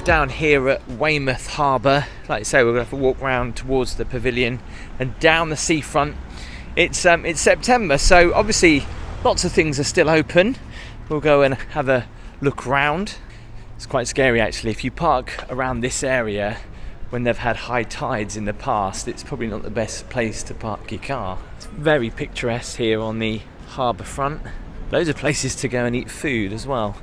down here at Weymouth Harbour. Like I say, we're going to have to walk round towards the pavilion and down the seafront. It's September, so obviously lots of things are still open. We'll go and have a look round. It's quite scary actually. If you park around this area when they've had high tides in the past, it's probably not the best place to park your car. It's very picturesque here on the harbour front. Loads of places to go and eat food as well.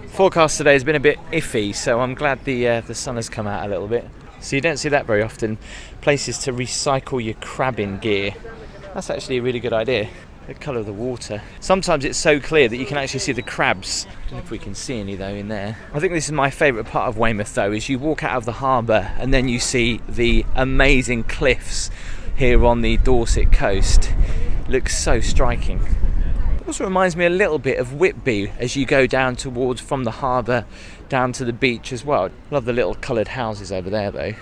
Forecast today has been a bit iffy, so I'm glad the sun has come out a little bit. So you don't see that very often. Places to recycle your crabbing gear. That's actually a really good idea. The colour of the water. Sometimes it's so clear that you can actually see the crabs. I don't know if we can see any though in there. I think this is my favourite part of Weymouth though, is you walk out of the harbour and then you see the amazing cliffs here on the Dorset coast. It looks so striking. It also reminds me a little bit of Whitby as you go down towards from the harbour down to the beach as well. Love the little coloured houses over there though.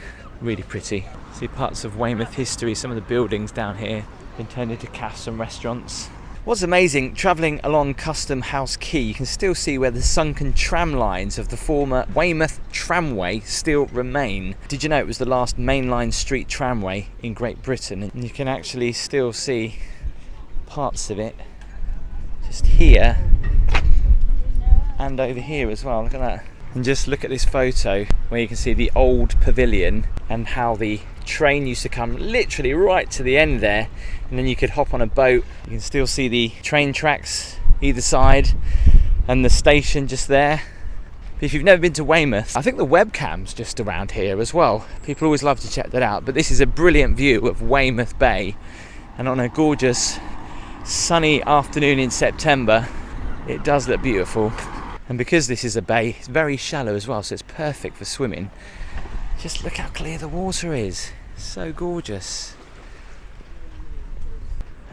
Really pretty. See parts of Weymouth history, some of the buildings down here been turned into cafes and restaurants. What's amazing, travelling along Custom House Quay, you can still see where the sunken tram lines of the former Weymouth Tramway still remain. Did you know it was the last mainline street tramway in Great Britain? And you can actually still see parts of it just here and over here as well. Look at that. And just look at this photo where you can see the old pavilion and how the train used to come literally right to the end there, and then you could hop on a boat. You can still see the train tracks either side and the station just there. But if you've never been to Weymouth, I think the webcam's just around here as well. People always love to check that out. But this is a brilliant view of Weymouth Bay, and on a gorgeous sunny afternoon in September it does look beautiful. And because this is a bay, it's very shallow as well, so it's perfect for swimming. Just look how clear the water is. So gorgeous.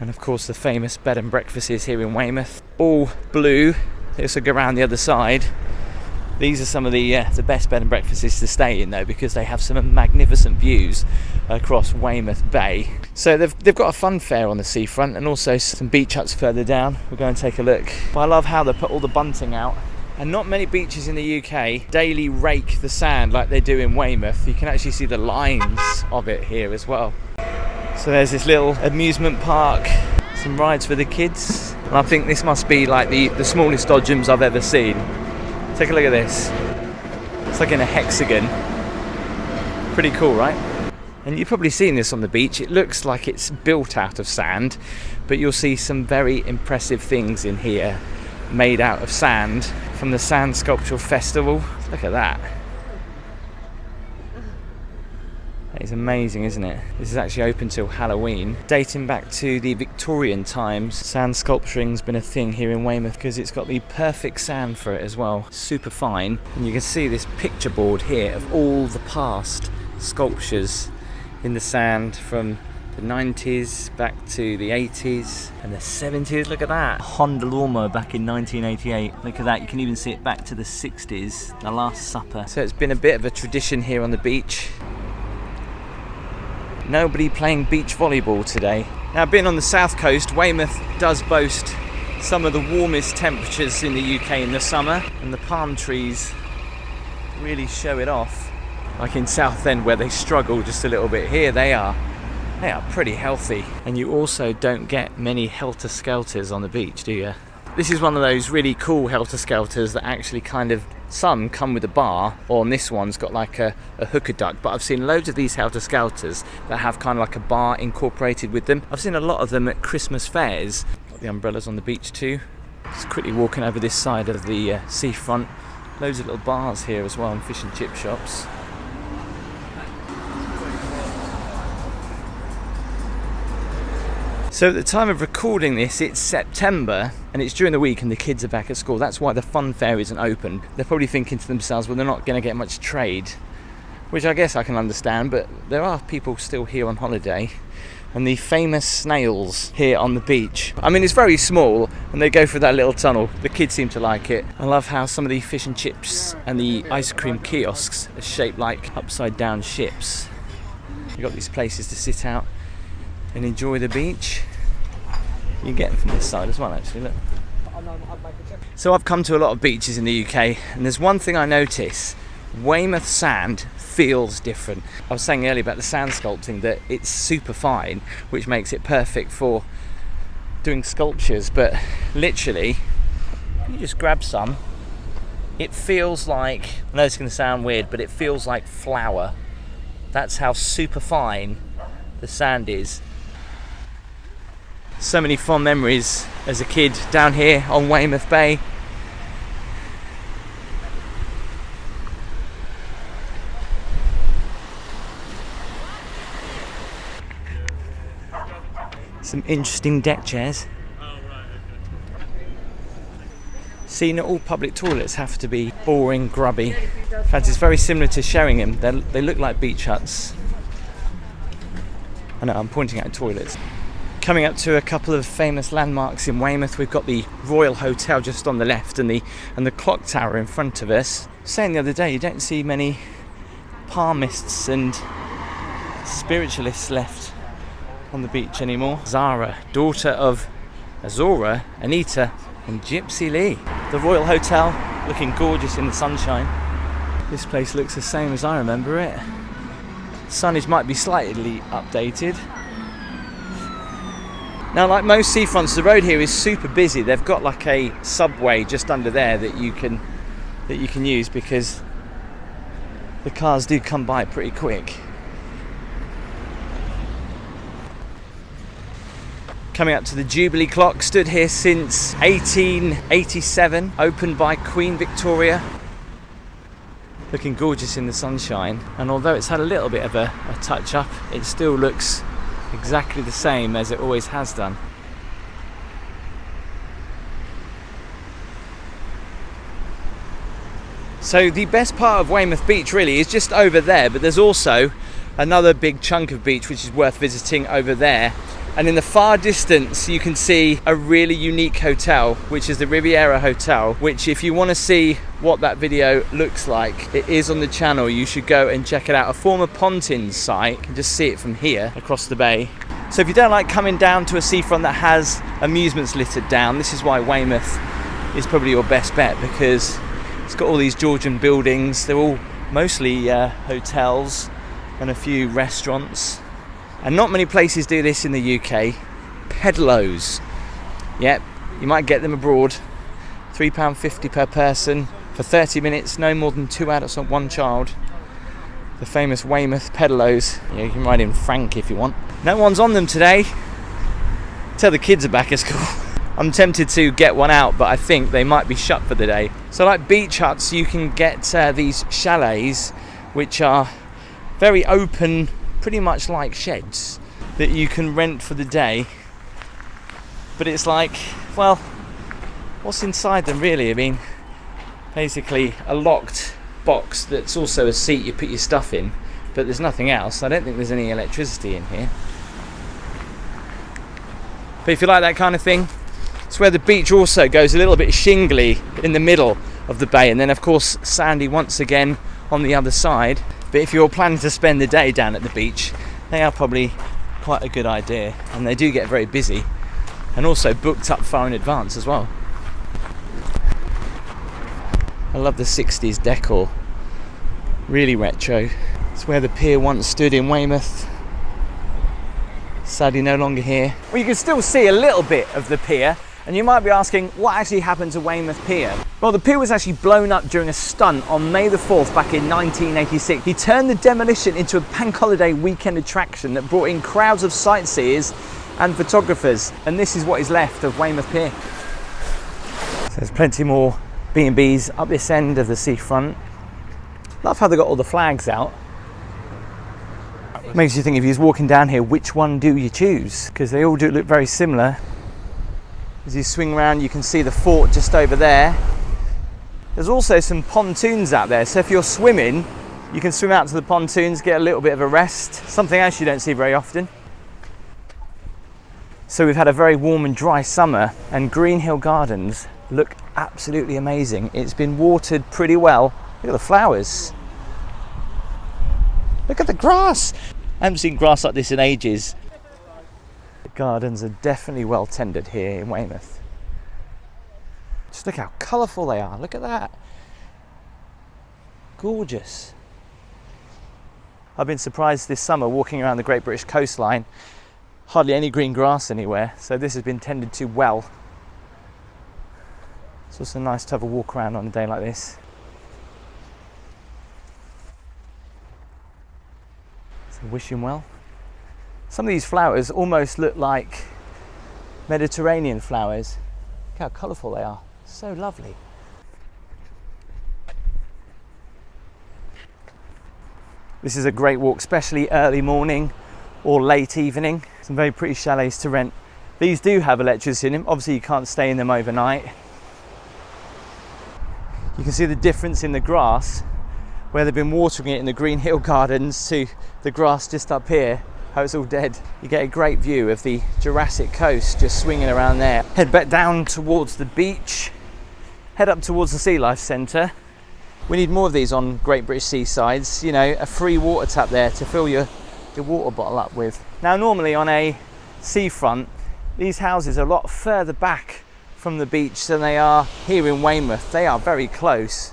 And of course the famous bed and breakfasts here in Weymouth. All blue. They also go around the other side. These are some of the best bed and breakfasts to stay in though, because they have some magnificent views across Weymouth Bay. So they've got a fun fair on the seafront and also some beach huts further down. We'll go and take a look. But I love how they put all the bunting out. And not many beaches in the UK daily rake the sand like they do in Weymouth. You can actually see the lines of it here as well. So there's this little amusement park, some rides for the kids. And I think this must be like the smallest dodgems I've ever seen. Take a look at this. It's like in a hexagon. Pretty cool, right? And you've probably seen this on the beach. It looks like it's built out of sand, but you'll see some very impressive things in here made out of sand from the Sand Sculptural Festival. Look at that. That is amazing, isn't it? This is actually open till Halloween. Dating back to the Victorian times, sand sculpturing's been a thing here in Weymouth because it's got the perfect sand for it as well. Super fine. And you can see this picture board here of all the past sculptures in the sand from the 90s back to the 80s and the 70s. Look at that. Honda lawnmower back in 1988. Look at that. You can even see it back to the 60s. The Last Supper. So it's been a bit of a tradition here on the beach. Nobody playing beach volleyball today. Now, being on the south coast, Weymouth does boast some of the warmest temperatures in the UK in the summer, and the palm trees really show it off. Like in Southend where they struggle just a little bit, here they are pretty healthy. And you also don't get many helter-skelters on the beach, do you? This is one of those really cool helter-skelters that actually kind of, some come with a bar, or on this one's got like a hooker duck, but I've seen loads of these helter-skelters that have kind of like a bar incorporated with them. I've seen a lot of them at Christmas fairs. Got the umbrellas on the beach too. Just quickly walking over this side of the seafront. Loads of little bars here as well, and fish and chip shops. So at the time of recording this, it's September and it's during the week and the kids are back at school. That's why the fun fair isn't open. They're probably thinking to themselves, well, they're not going to get much trade, which I guess I can understand, but there are people still here on holiday. And the famous snails here on the beach. I mean, it's very small and they go through that little tunnel. The kids seem to like it. I love how some of the fish and chips and the ice cream kiosks are shaped like upside down ships. You've got these places to sit out and enjoy the beach. You can get them from this side as well, actually, look. So I've come to a lot of beaches in the UK, and there's one thing I notice: Weymouth sand feels different. I was saying earlier about the sand sculpting that it's super fine, which makes it perfect for doing sculptures, but literally you just grab some, it feels like, I know it's going to sound weird, but it feels like flour. That's how super fine the sand is. So many fond memories as a kid down here on Weymouth Bay. Some interesting deck chairs. See, not all public toilets have to be boring, grubby. In fact, it's very similar to Sheringham. They look like beach huts. I know, I'm pointing out toilets. Coming up to a couple of famous landmarks in Weymouth, we've got the Royal Hotel just on the left and the clock tower in front of us. Saying the other day, you don't see many palmists and spiritualists left on the beach anymore. Zara, daughter of Azora, Anita and Gypsy Lee. The Royal Hotel, looking gorgeous in the sunshine. This place looks the same as I remember it. Signage might be slightly updated. Now, like most seafronts, the road here is super busy. They've got like a subway just under there that you can use, because the cars do come by pretty quick. Coming up to the Jubilee clock, stood here since 1887, opened by Queen Victoria. Looking gorgeous in the sunshine, and although it's had a little bit of a touch up, it still looks exactly the same as it always has done. So the best part of Weymouth Beach really is just over there, but there's also another big chunk of beach which is worth visiting over there. And in the far distance you can see a really unique hotel, which is the Riviera Hotel, which, if you want to see what that video looks like, it is on the channel. You should go and check it out. A former Pontins site. You can just see it from here across the bay. So if you don't like coming down to a seafront that has amusements littered down, this is why Weymouth is probably your best bet, because it's got all these Georgian buildings. They're all mostly hotels and a few restaurants. And not many places do this in the UK. Pedalows. Yep, you might get them abroad. £3.50 per person for 30 minutes, no more than 2 adults and 1 child. The famous Weymouth Pedalows. Yeah, you can ride in Frank if you want. No one's on them today. Tell the kids are back at school. I'm tempted to get one out, but I think they might be shut for the day. So like beach huts, you can get these chalets, which are very open, pretty much like sheds that you can rent for the day. But it's like, well, what's inside them really? I mean, basically a locked box that's also a seat you put your stuff in, but there's nothing else. I don't think there's any electricity in here. But if you like that kind of thing, it's where the beach also goes a little bit shingly in the middle of the bay, and then of course sandy once again on the other side. But if you're planning to spend the day down at the beach, they are probably quite a good idea, and they do get very busy and also booked up far in advance as well. I love the 60s decor, really retro. It's where the pier once stood in Weymouth. Sadly no longer here. Well, you can still see a little bit of the pier, and you might be asking, what actually happened to Weymouth Pier? Well, the pier was actually blown up during a stunt on May the 4th back in 1986. He turned the demolition into a bank holiday weekend attraction that brought in crowds of sightseers and photographers, and this is what is left of Weymouth Pier. So there's plenty more B&Bs up this end of the seafront. Love how they got all the flags out. Makes you think, if you're walking down here, which one do you choose? Because they all do look very similar. As you swing around, you can see the fort just over there. There's also some pontoons out there, so if you're swimming, you can swim out to the pontoons, get a little bit of a rest. Something else you don't see very often. So we've had a very warm and dry summer, and Greenhill Gardens look absolutely amazing. It's been watered pretty well. Look at the flowers. Look at the grass. I haven't seen grass like this in ages. The gardens are definitely well tended here in Weymouth. Just look how colourful they are. Look at that. Gorgeous. I've been surprised this summer walking around the Great British coastline. Hardly any green grass anywhere, so this has been tended to well. It's also nice to have a walk around on a day like this. So wish him well. Some of these flowers almost look like Mediterranean flowers. Look how colourful they are. So lovely. This is a great walk, especially early morning or late evening. Some very pretty chalets to rent. These do have electricity in them. Obviously you can't stay in them overnight. You can see the difference in the grass where they've been watering it in the Greenhill gardens to the grass just up here, how it's all dead. You get a great view of the Jurassic coast just swinging around there. Head back down towards the beach, head up towards the Sea Life Centre. We need more of these on Great British seasides, you know, a free water tap there to fill your water bottle up with. Now normally on a seafront, these houses are a lot further back from the beach than they are here in Weymouth. They are very close.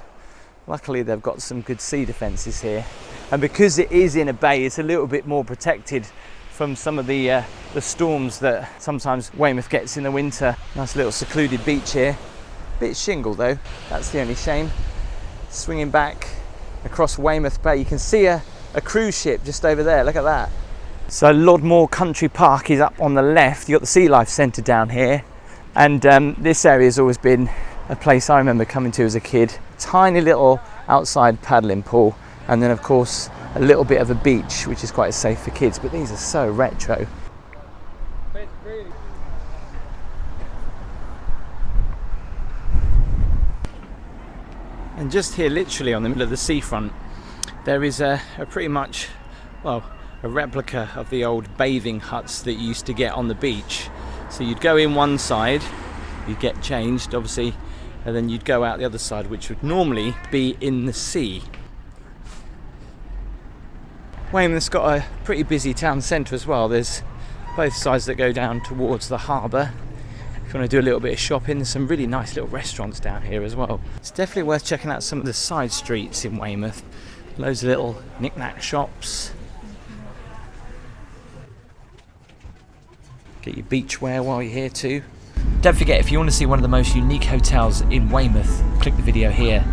Luckily they've got some good sea defences here. And because it is in a bay, it's a little bit more protected from some of the storms that sometimes Weymouth gets in the winter. Nice little secluded beach here. Bit shingle though, that's the only shame. Swinging back across Weymouth Bay, you can see a cruise ship just over there. Look at that. So Lodmore Country Park is up on the left. You've got the Sea Life Centre down here, and this area has always been a place I remember coming to as a kid. Tiny little outside paddling pool, and then of course a little bit of a beach which is quite safe for kids, but these are so retro. And just here, literally on the middle of the seafront, there is a pretty much, well, a replica of the old bathing huts that you used to get on the beach. So you'd go in one side, you'd get changed obviously, and then you'd go out the other side, which would normally be in the sea. Weymouth's got a pretty busy town centre as well. There's both sides that go down towards the harbour. If you want to do a little bit of shopping, there's some really nice little restaurants down here as well. It's definitely worth checking out some of the side streets in Weymouth. Loads of little knick-knack shops. Get your beach wear while you're here too. Don't forget, if you want to see one of the most unique hotels in Weymouth, click the video here.